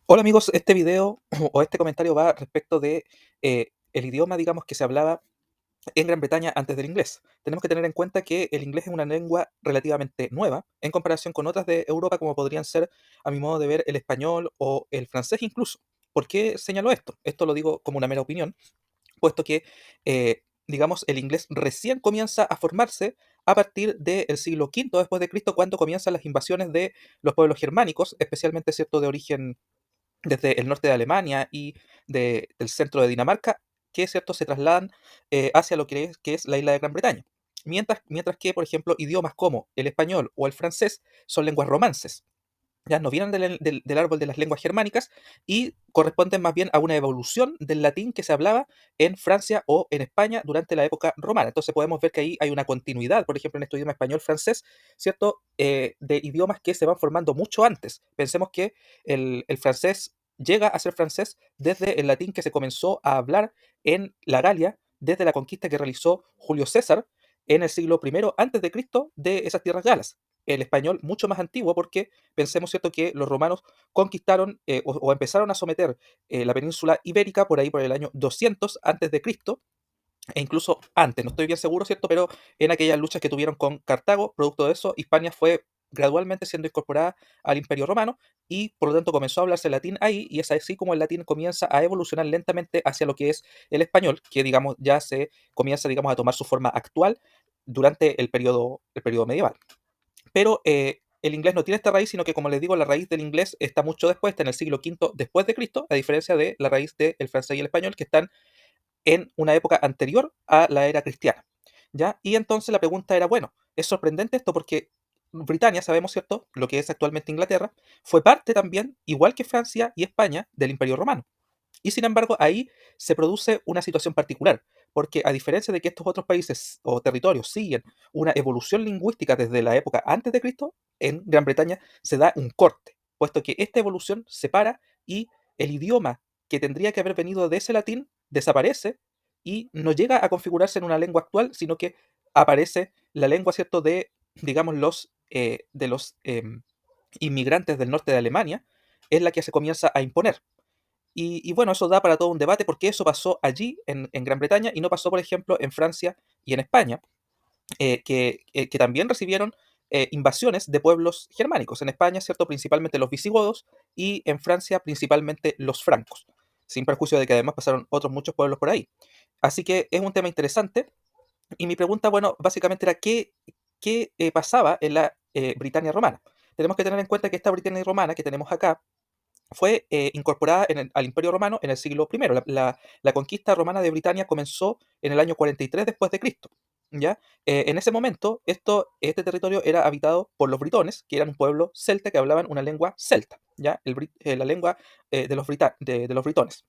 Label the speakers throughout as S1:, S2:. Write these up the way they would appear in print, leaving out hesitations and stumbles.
S1: Hola amigos, este video o este comentario va respecto de el idioma, digamos, que se hablaba en Gran Bretaña antes del inglés. Tenemos que tener en cuenta que el inglés es una lengua relativamente nueva en comparación con otras de Europa, como podrían ser, a mi modo de ver, el español o el francés incluso. ¿Por qué señalo esto? Esto lo digo como una mera opinión, puesto que, digamos, el inglés recién comienza a formarse a partir del siglo V después de Cristo, cuando comienzan las invasiones de los pueblos germánicos, especialmente, cierto, de origen desde el norte de Alemania y del centro de Dinamarca, que, ¿cierto?, se trasladan hacia lo que es la isla de Gran Bretaña. Mientras que, por ejemplo, idiomas como el español o el francés son lenguas romances. Ya no vienen del árbol de las lenguas germánicas y corresponden más bien a una evolución del latín que se hablaba en Francia o en España durante la época romana. Entonces podemos ver que ahí hay una continuidad, por ejemplo, en este idioma español-francés, ¿cierto? De idiomas que se van formando mucho antes. Pensemos que el francés llega a ser francés desde el latín que se comenzó a hablar en la Galia desde la conquista que realizó Julio César en el siglo I antes de Cristo de esas tierras galas. El español mucho más antiguo porque pensemos, ¿cierto?, que los romanos conquistaron o empezaron a someter la península ibérica por ahí por el año 200 antes de Cristo, e incluso antes, no estoy bien seguro, ¿cierto? Pero en aquellas luchas que tuvieron con Cartago, producto de eso, Hispania fue gradualmente siendo incorporada al Imperio Romano y por lo tanto comenzó a hablarse latín ahí, y es así como el latín comienza a evolucionar lentamente hacia lo que es el español, que digamos ya se comienza, digamos, a tomar su forma actual durante el periodo medieval. Pero el inglés no tiene esta raíz, sino que, como les digo, la raíz del inglés está mucho después, está en el siglo V después de Cristo, a diferencia de la raíz del francés y el español, que están en una época anterior a la era cristiana. ¿Ya? Y entonces la pregunta era, bueno, es sorprendente esto porque Britania, sabemos, ¿cierto?, lo que es actualmente Inglaterra, fue parte también, igual que Francia y España, del Imperio Romano. Y sin embargo, ahí se produce una situación particular, porque a diferencia de que estos otros países o territorios siguen una evolución lingüística desde la época antes de Cristo, en Gran Bretaña se da un corte, puesto que esta evolución se para y el idioma que tendría que haber venido de ese latín desaparece y no llega a configurarse en una lengua actual, sino que aparece la lengua, ¿cierto?, de, digamos, los inmigrantes del norte de Alemania, es la que se comienza a imponer. Y bueno, eso da para todo un debate porque eso pasó allí en Gran Bretaña y no pasó, por ejemplo, en Francia y en España, que también recibieron invasiones de pueblos germánicos. En España, ¿cierto?, principalmente los visigodos y en Francia principalmente los francos, sin perjuicio de que además pasaron otros muchos pueblos por ahí. Así que es un tema interesante y mi pregunta, bueno, básicamente era qué pasaba en la Britania romana. Tenemos que tener en cuenta que esta Britania romana que tenemos acá fue incorporada al Imperio Romano en el siglo I. La conquista romana de Britania comenzó en el año 43 después de Cristo. ¿Ya? En ese momento, este territorio era habitado por los britones, que eran un pueblo celta que hablaban una lengua celta, ¿ya? La lengua de los britones.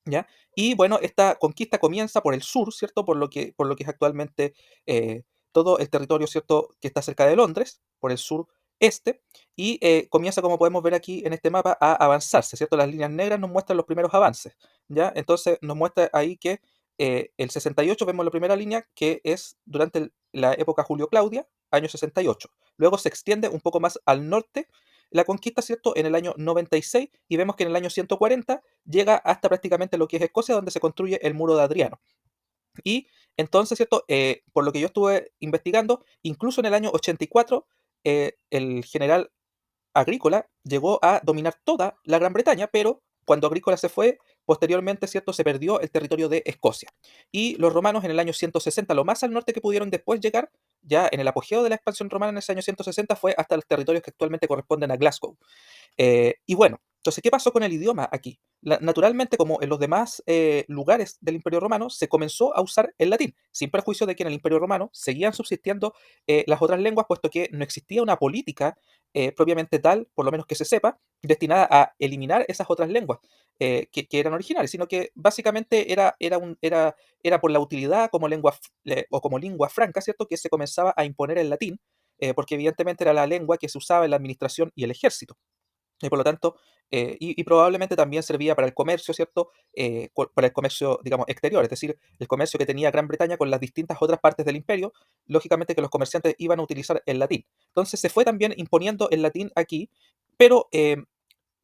S1: ¿Ya? Y bueno, esta conquista comienza por el sur, ¿cierto? Por lo que es actualmente eh, todo el territorio, ¿cierto?, que está cerca de Londres, por el sur este, y comienza, como podemos ver aquí en este mapa, a avanzarse, ¿cierto? Las líneas negras nos muestran los primeros avances, ¿ya? Entonces nos muestra ahí que el 68 vemos la primera línea, que es durante la época Julio-Claudia, año 68. Luego se extiende un poco más al norte la conquista, ¿cierto?, en el año 96 y vemos que en el año 140 llega hasta prácticamente lo que es Escocia, donde se construye el muro de Adriano. Y entonces, ¿cierto? Por lo que yo estuve investigando, incluso en el año 84, el general Agrícola llegó a dominar toda la Gran Bretaña, pero cuando Agrícola se fue, posteriormente, ¿cierto?, se perdió el territorio de Escocia. Y los romanos en el año 160, lo más al norte que pudieron después llegar, ya en el apogeo de la expansión romana en ese año 160, fue hasta los territorios que actualmente corresponden a Glasgow. Y bueno, entonces, ¿qué pasó con el idioma aquí? Naturalmente, como en los demás lugares del Imperio Romano, se comenzó a usar el latín, sin perjuicio de que en el Imperio Romano seguían subsistiendo las otras lenguas, puesto que no existía una política propiamente tal, por lo menos que se sepa, destinada a eliminar esas otras lenguas que eran originales, sino que básicamente era por la utilidad como o como lengua franca, ¿cierto?, que se comenzaba a imponer el latín, porque evidentemente era la lengua que se usaba en la administración y el ejército. Y por lo tanto, y probablemente también servía para el comercio, ¿cierto? Para el comercio, digamos, exterior, es decir, el comercio que tenía Gran Bretaña con las distintas otras partes del imperio, lógicamente que los comerciantes iban a utilizar el latín. Entonces se fue también imponiendo el latín aquí, pero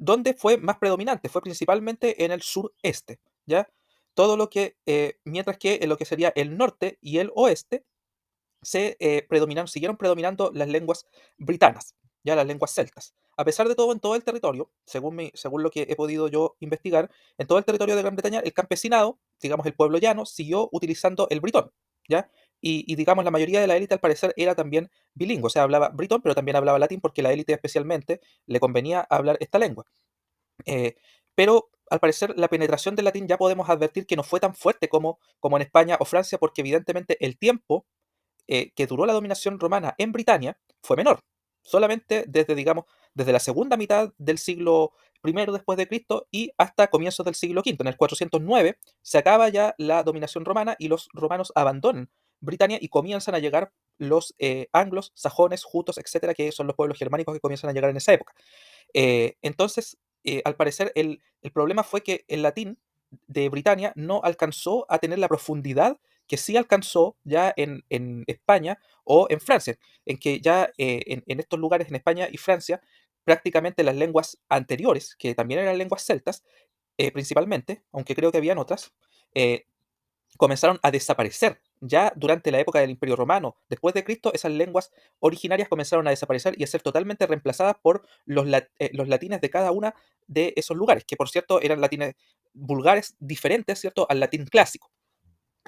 S1: ¿Dónde fue más predominante? Fue principalmente en el sureste, ¿ya? Todo lo que, mientras que en lo que sería el norte y el oeste, siguieron predominando las lenguas britanas, ya las lenguas celtas. A pesar de todo, en todo el territorio, según lo que he podido yo investigar, en todo el territorio de Gran Bretaña, el campesinado, digamos el pueblo llano, siguió utilizando el britón, ¿ya? Digamos, la mayoría de la élite al parecer era también bilingüe, o sea, hablaba britón, pero también hablaba latín porque la élite especialmente le convenía hablar esta lengua. Eh, pero al parecer la penetración del latín ya podemos advertir que no fue tan fuerte como en España o Francia, porque evidentemente el tiempo que duró la dominación romana en Britania fue menor. Solamente desde, digamos, desde la segunda mitad del siglo I después de Cristo y hasta comienzos del siglo V. En el 409 se acaba ya la dominación romana y los romanos abandonan Britania y comienzan a llegar los anglos, sajones, jutos, etcétera, que son los pueblos germánicos que comienzan a llegar en esa época. Entonces, al parecer, el problema fue que el latín de Britania no alcanzó a tener la profundidad que sí alcanzó ya en España o en Francia, en que ya en estos lugares, en España y Francia, prácticamente las lenguas anteriores, que también eran lenguas celtas, principalmente, aunque creo que habían otras, eh, comenzaron a desaparecer. Ya durante la época del Imperio Romano, después de Cristo, esas lenguas originarias comenzaron a desaparecer y a ser totalmente reemplazadas por los latines de cada una de esos lugares, que por cierto eran latines vulgares diferentes, ¿cierto?, al latín clásico.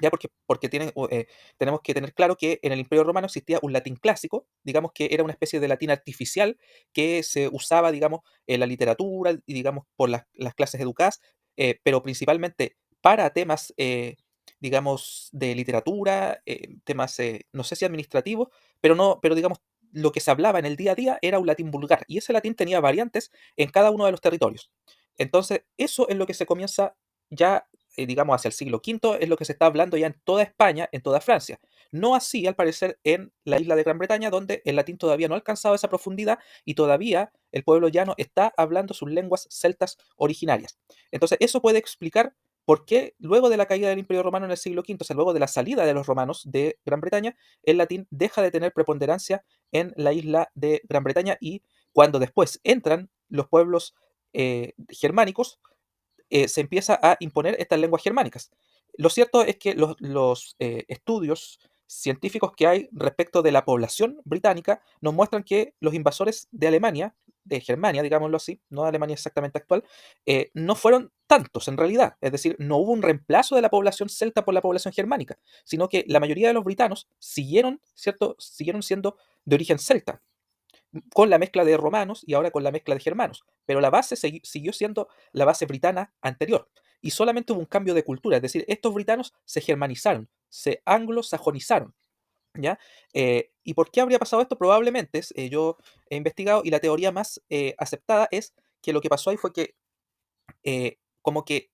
S1: Ya porque tenemos que tener claro que en el Imperio Romano existía un latín clásico, digamos que era una especie de latín artificial que se usaba, digamos, en la literatura y, digamos, por las clases educadas, pero principalmente para temas, digamos, de literatura, temas, no sé si administrativos, pero no, pero digamos, lo que se hablaba en el día a día era un latín vulgar, y ese latín tenía variantes en cada uno de los territorios. Entonces, eso es lo que se comienza ya digamos, hacia el siglo V, es lo que se está hablando ya en toda España, en toda Francia. No así, al parecer, en la isla de Gran Bretaña, donde el latín todavía no ha alcanzado esa profundidad y todavía el pueblo llano está hablando sus lenguas celtas originarias. Entonces, eso puede explicar por qué luego de la caída del Imperio Romano en el siglo V, o sea, luego de la salida de los romanos de Gran Bretaña, el latín deja de tener preponderancia en la isla de Gran Bretaña y cuando después entran los pueblos germánicos, se empieza a imponer estas lenguas germánicas. Lo cierto es que los estudios científicos que hay respecto de la población británica nos muestran que los invasores de Alemania, de Germania, digámoslo así, no de Alemania exactamente actual, no fueron tantos en realidad. Es decir, no hubo un reemplazo de la población celta por la población germánica, sino que la mayoría de los britanos siguieron, ¿cierto? Siguieron siendo de origen celta con la mezcla de romanos y ahora con la mezcla de germanos, pero la base siguió siendo la base britana anterior. Y solamente hubo un cambio de cultura, es decir, estos britanos se germanizaron, se anglosajonizaron, ¿ya? ¿Y por qué habría pasado esto? Probablemente, yo he investigado y la teoría más aceptada es que lo que pasó ahí fue que como que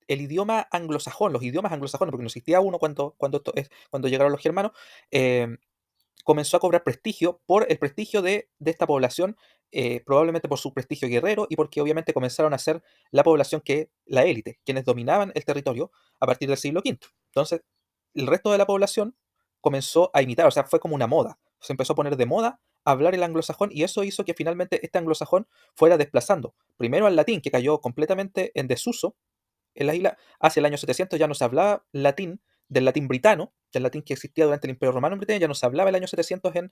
S1: el idioma anglosajón, los idiomas anglosajones, porque no existía uno cuando llegaron los germanos, eh, comenzó a cobrar prestigio por el prestigio de esta población, probablemente por su prestigio guerrero y porque obviamente comenzaron a ser la población la élite, quienes dominaban el territorio a partir del siglo V. Entonces, el resto de la población comenzó a imitar, o sea, fue como una moda. Se empezó a poner de moda hablar el anglosajón y eso hizo que finalmente este anglosajón fuera desplazando primero al latín, que cayó completamente en desuso, en las islas, hacia el año 700 ya no se hablaba latín, del latín britano, del latín que existía durante el Imperio Romano en Britania, ya no se hablaba el año 700 en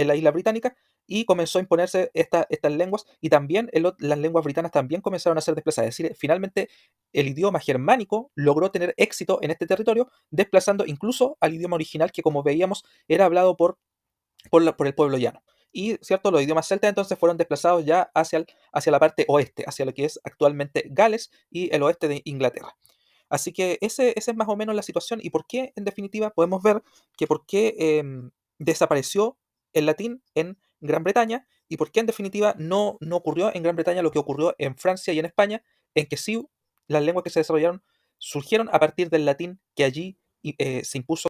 S1: la isla británica, y comenzó a imponerse estas lenguas, y también las lenguas britanas también comenzaron a ser desplazadas. Es decir, finalmente el idioma germánico logró tener éxito en este territorio, desplazando incluso al idioma original que, como veíamos, era hablado por el pueblo llano. Y, ¿cierto? Los idiomas celtas entonces fueron desplazados ya hacia la parte oeste, hacia lo que es actualmente Gales y el oeste de Inglaterra. Así que ese es más o menos la situación y por qué, en definitiva, podemos ver que por qué desapareció el latín en Gran Bretaña y por qué, en definitiva, no ocurrió en Gran Bretaña lo que ocurrió en Francia y en España, en que sí las lenguas que se desarrollaron surgieron a partir del latín que allí se impuso